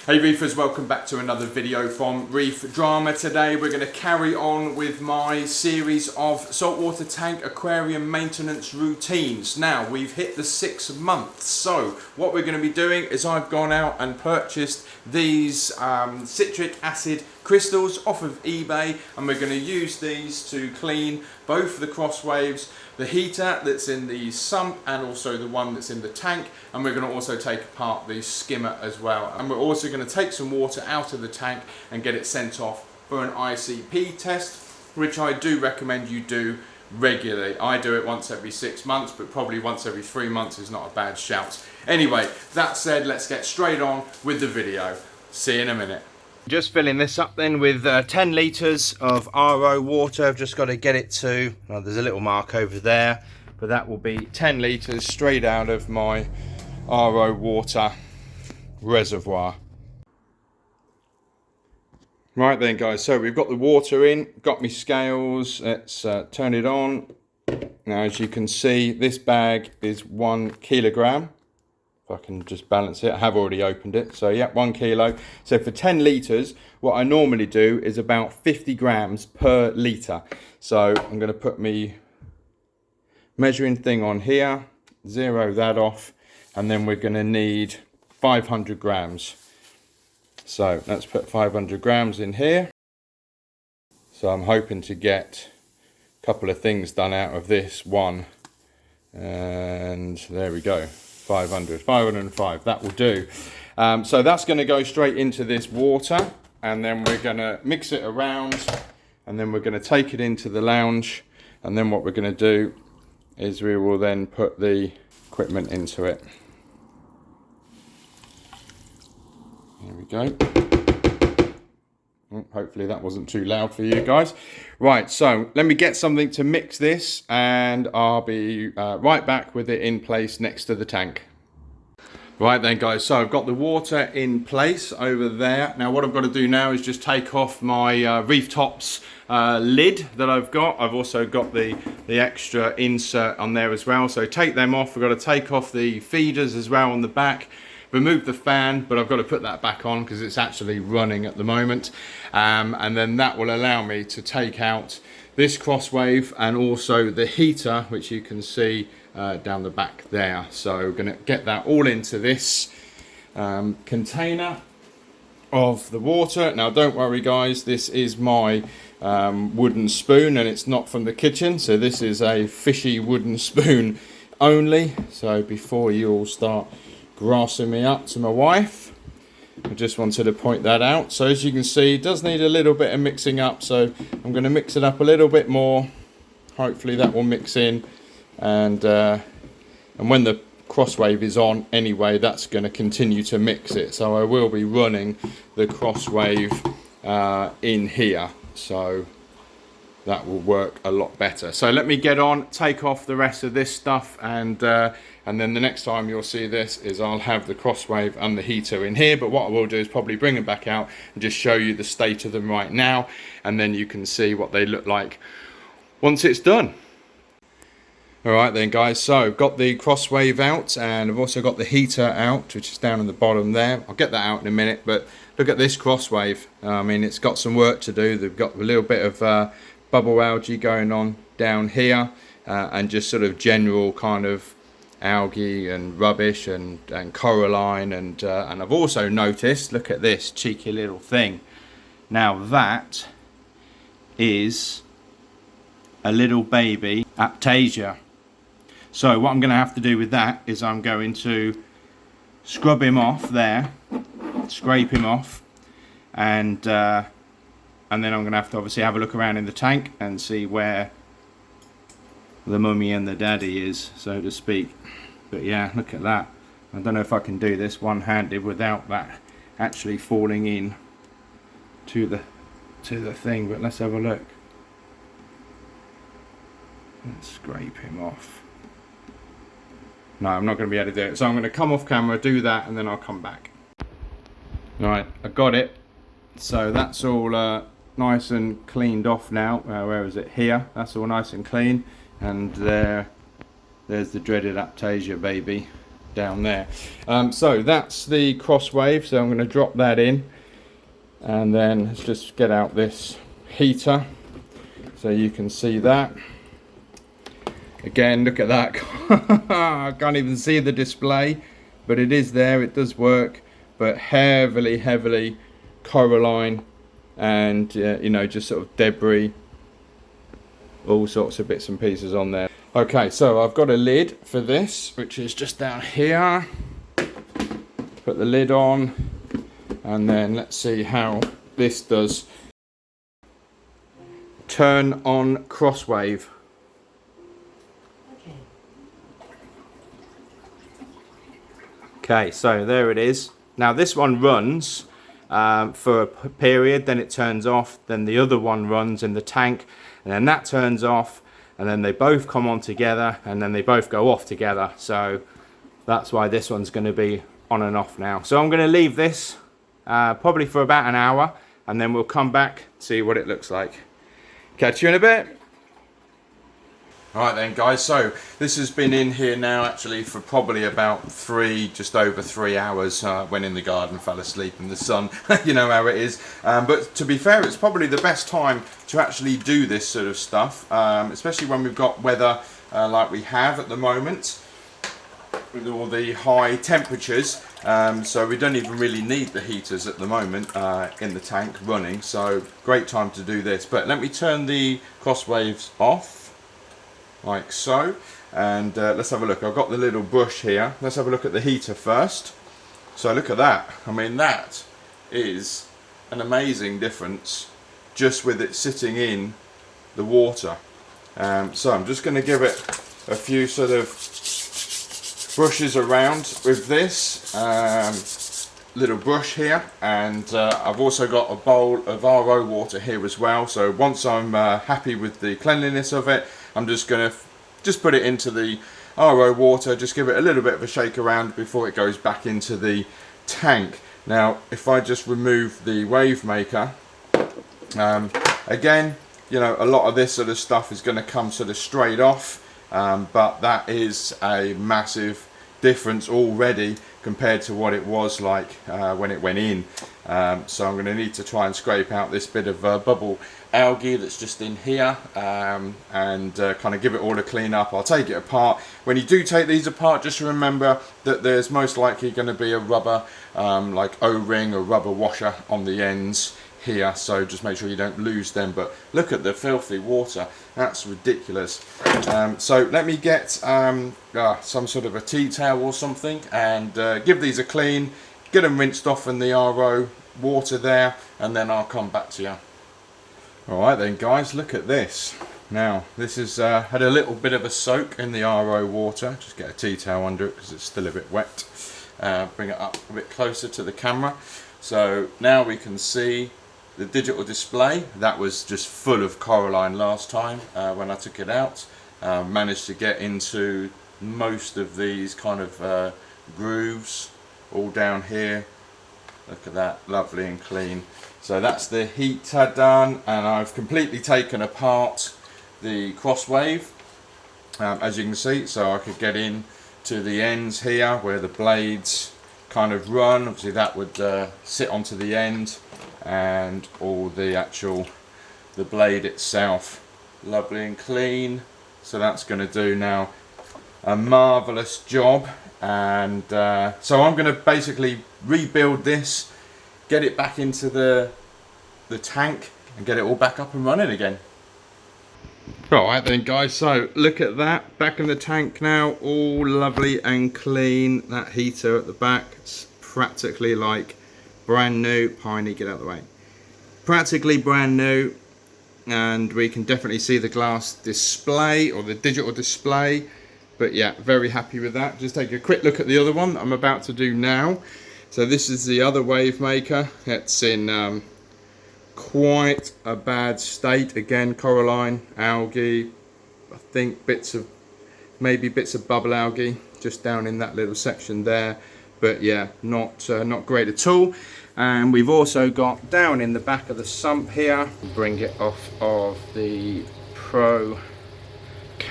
Hey Reefers, welcome back to another video from Reef Drama. Today we're going to carry on with my series of saltwater tank aquarium maintenance routines. Now we've hit the 6 months, so what we're going to be doing is I've gone out and purchased these citric acid crystals off of eBay, and we're going to use these to clean both the Crosswaves, the heater that's in the sump and also the one that's in the tank, and we're going to also take apart the skimmer as well. And we're also going to take some water out of the tank and get it sent off for an ICP test, which I do recommend you do regularly. I do it once every 6 months, but probably once every 3 months is not a bad shout. Anyway, that said, let's get straight on with the video. See you in a minute. Just filling this up then with 10 litres of RO water. I've just got to get it to, well, there's a little mark over there, but that will be 10 litres straight out of my RO water reservoir. Right then guys, so we've got the water in, got my scales, let's turn it on. Now as you can see, this bag is 1 kilogram. I can just balance it. I have already opened it, so yeah, 1 kilo. So for 10 litres, what I normally do is about 50 grams per litre. So I'm going to put my measuring thing on here, zero that off, and then we're going to need 500 grams. So let's put 500 grams in here. So I'm hoping to get a couple of things done out of this one, and there we go. 505, that will do. So that's going to go straight into this water, and then we're going to mix it around, and then we're going to take it into the lounge, and then what we're going to do is we will then put the equipment into it. There we go. Hopefully that wasn't too loud for you guys. Right, so let me get something to mix this, and I'll be right back with it in place next to the tank. Right then guys, so I've got the water in place over there. Now what I've got to do now is just take off my Reef Tops lid that I've got. I've also got the extra insert on there as well. So take them off. I've got to take off the feeders as well on the back. Remove the fan, but I've got to put that back on because it's actually running at the moment. And then that will allow me to take out this Crosswave and also the heater, which you can see down the back there. So we're going to get that all into this container of the water. Now don't worry guys, this is my wooden spoon and it's not from the kitchen. So this is a fishy wooden spoon only. So before you all start grassing me up to my wife, I just wanted to point that out. So as you can see, it does need a little bit of mixing up, so I'm going to mix it up a little bit more. Hopefully that will mix in, and when the Crosswave is on anyway, that's going to continue to mix it. So I will be running the Crosswave in here, so that will work a lot better. So let me get on, take off the rest of this stuff, and then the next time you'll see this is I'll have the Crosswave and the heater in here. But what I will do is probably bring them back out and just show you the state of them right now, and then you can see what they look like once it's done. Alright then guys, so got the Crosswave out, and I've also got the heater out, which is down on the bottom there. I'll get that out in a minute, but look at this Crosswave. I mean, it's got some work to do. They've got a little bit of bubble algae going on down here, and just sort of general kind of algae and rubbish and coralline, and I've also noticed, look at this cheeky little thing. Now that is a little baby Aptasia. So what I'm going to have to do with that is I'm going to scrub him off there, scrape him off, and then I'm going to have to obviously have a look around in the tank and see where the mummy and the daddy is, so to speak. But yeah, look at that. I don't know if I can do this one-handed without that actually falling in to the thing, but let's have a look. Let's scrape him off. No, I'm not going to be able to do it, so I'm going to come off camera, do that, and then I'll come back. Right, I got it. So that's all nice and cleaned off now. Where is it? Here. That's all nice and clean. And there's the dreaded Aptasia baby. down there. So that's the Crosswave, so I'm going to drop that in, and then let's just get out this heater so you can see that. Again, look at that. I can't even see the display, but it is there, it does work, but heavily coralline and you know, just sort of debris, all sorts of bits and pieces on there. Okay, so I've got a lid for this, which is just down here. Put the lid on, and then let's see how this does. Turn on Crosswave. Okay, so there it is. Now this one runs for a period, then it turns off, then the other one runs in the tank, and then that turns off, and then they both come on together, and then they both go off together. So that's why this one's going to be on and off now. So I'm going to leave this probably for about an hour, and then we'll come back, see what it looks like. Catch you in a bit. Alright then guys, so this has been in here now actually for probably about just over 3 hours. Went in the garden, fell asleep in the sun, you know how it is. But to be fair, it's probably the best time to actually do this sort of stuff, especially when we've got weather like we have at the moment, with all the high temperatures. So we don't even really need the heaters at the moment in the tank running, so great time to do this. But let me turn the Crosswaves off. Like so, and let's have a look. I've got the little brush here. Let's have a look at the heater first. So look at that. I mean, that is an amazing difference just with it sitting in the water. So I'm just going to give it a few sort of brushes around with this little brush here, and I've also got a bowl of RO water here as well. So once I'm happy with the cleanliness of it, I'm just going to put it into the RO water, just give it a little bit of a shake around before it goes back into the tank. Now if I just remove the wave maker, again, you know, a lot of this sort of stuff is going to come sort of straight off, but that is a massive difference already compared to what it was like when it went in. So I'm going to need to try and scrape out this bit of bubble algae that's just in here, and kind of give it all a clean up. I'll take it apart. When you do take these apart, just remember that there's most likely going to be a rubber like O-ring or rubber washer on the ends here, so just make sure you don't lose them. But look at the filthy water, that's ridiculous. So let me get some sort of a tea towel or something and give these a clean, get them rinsed off in the RO water there, and then I'll come back to you. Alright then guys, look at this. Now this has had a little bit of a soak in the RO water. Just get a tea towel under it because it's still a bit wet. Bring it up a bit closer to the camera. So now we can see the digital display. That was just full of coralline last time when I took it out. Managed to get into most of these kind of grooves all down here. Look at that, lovely and clean. So that's the heater done, and I've completely taken apart the Crosswave, as you can see, so I could get in to the ends here where the blades kind of run. Obviously that would sit onto the end, and all the blade itself, lovely and clean. So that's going to do now a marvelous job, and so I'm going to basically rebuild this, get it back into the tank, and get it all back up and running again. Right then guys, so look at that, back in the tank now, all lovely and clean. That heater at the back, it's practically like brand new. Piney, get out of the way. Practically brand new, and we can definitely see the glass display or the digital display. But yeah, very happy with that. Just take a quick look at the other one that I'm about to do now. So this is the other wave maker. It's in quite a bad state. Again, coralline, algae, I think maybe bits of bubble algae just down in that little section there. But yeah, not great at all. And we've also got down in the back of the sump here, bring it off of the Pro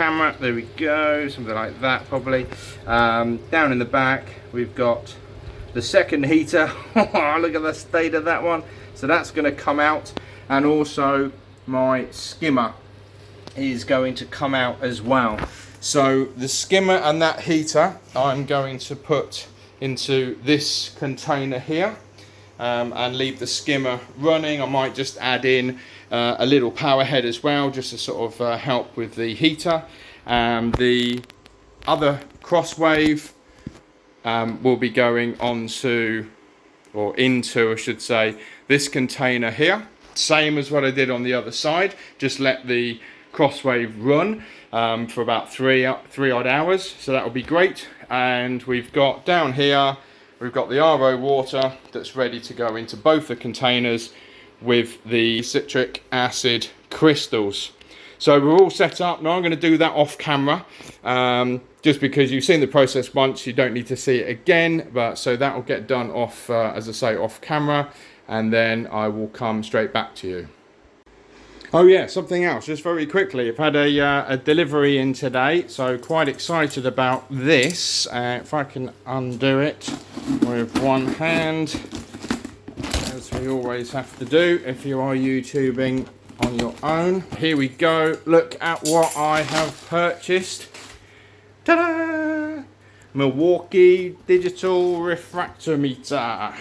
camera. There we go, something like that probably. Down in the back we've got the second heater. Look at the state of that one. So that's going to come out, and also my skimmer is going to come out as well. So the skimmer and that heater I'm going to put into this container here, and leave the skimmer running. I might just add in a little power head as well, just to sort of help with the heater. The other Crosswave will be going onto, or into I should say, this container here. Same as what I did on the other side, just let the Crosswave run for about three odd hours, so that will be great. And we've got down here, we've got the RO water that's ready to go into both the containers with the citric acid crystals. So we're all set up. Now I'm going to do that off camera, just because you've seen the process once, you don't need to see it again. But so that will get done off, as I say, off camera, and then I will come straight back to you. Oh yeah, something else, just very quickly. I've had a delivery in today, so quite excited about this. If I can undo it with one hand, as we always have to do if you are YouTubing on your own. Here we go, look at what I have purchased. Ta-da! Milwaukee digital refractometer.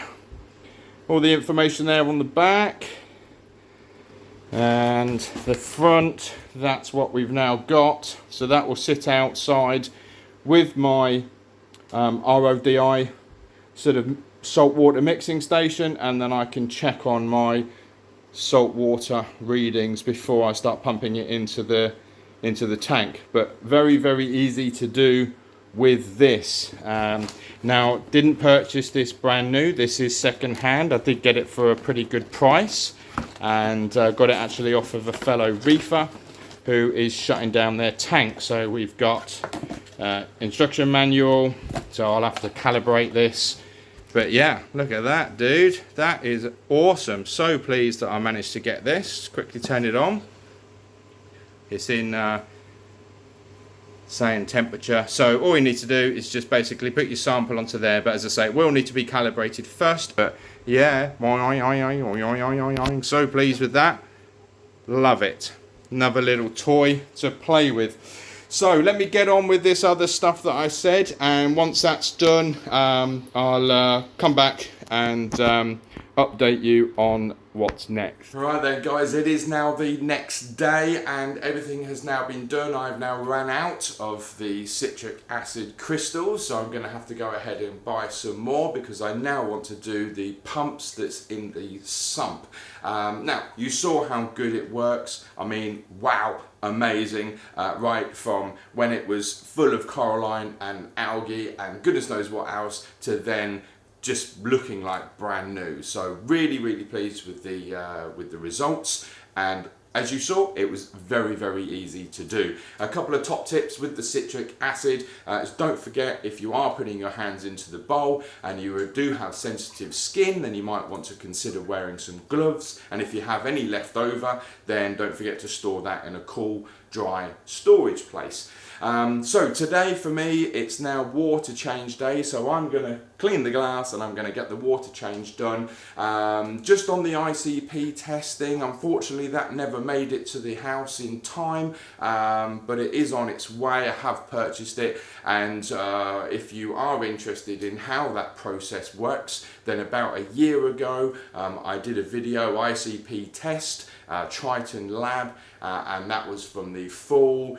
All the information there on the back. And the front, that's what we've now got. So that will sit outside with my RODI sort of saltwater mixing station, and then I can check on my saltwater readings before I start pumping it into the tank. But very, very easy to do with this. Now, didn't purchase this brand new, this is second hand. I did get it for a pretty good price, and got it actually off of a fellow reefer who is shutting down their tank. So we've got instruction manual, so I'll have to calibrate this. But yeah, look at that, dude, that is awesome. So pleased that I managed to get this. Quickly turn it on. It's in saying temperature, so all you need to do is just basically put your sample onto there. But as I say, it will need to be calibrated first. But yeah, I'm so pleased with that. Love it. Another little toy to play with. So let me get on with this other stuff that I said, and once that's done, I'll come back and update you on what's next. Right then guys, it is now the next day and everything has now been done. I've now run out of the citric acid crystals, so I'm going to have to go ahead and buy some more, because I now want to do the pumps that's in the sump. Now, you saw how good it works. I mean, wow, amazing. Right from when it was full of coralline and algae and goodness knows what else, to then just looking like brand new. So really pleased with the results, and as you saw, it was very easy to do. A couple of top tips with the citric acid is, don't forget, if you are putting your hands into the bowl and you do have sensitive skin, then you might want to consider wearing some gloves, and if you have any left over, then don't forget to store that in a cool, dry storage place. So today for me, it's now water change day, so I'm going to clean the glass and I'm going to get the water change done. Just on the ICP testing, unfortunately that never made it to the house in time, but it is on its way. I have purchased it, and if you are interested in how that process works, then about a year ago I did a video ICP test, Triton Lab, and that was from the full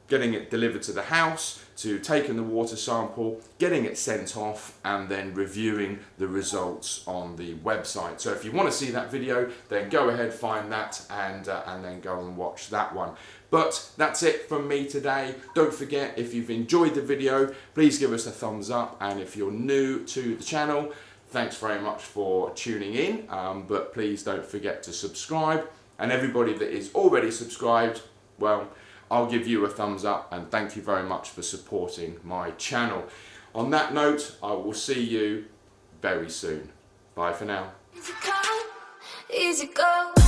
getting it delivered to the house, to taking the water sample, getting it sent off, and then reviewing the results on the website. So if you want to see that video, then go ahead, find that, and then go and watch that one. But that's it from me today. Don't forget, if you've enjoyed the video, please give us a thumbs up, and if you're new to the channel, thanks very much for tuning in, but please don't forget to subscribe, and everybody that is already subscribed, well, I'll give you a thumbs up, and thank you very much for supporting my channel. On that note, I will see you very soon. Bye for now. Easy come, easy go.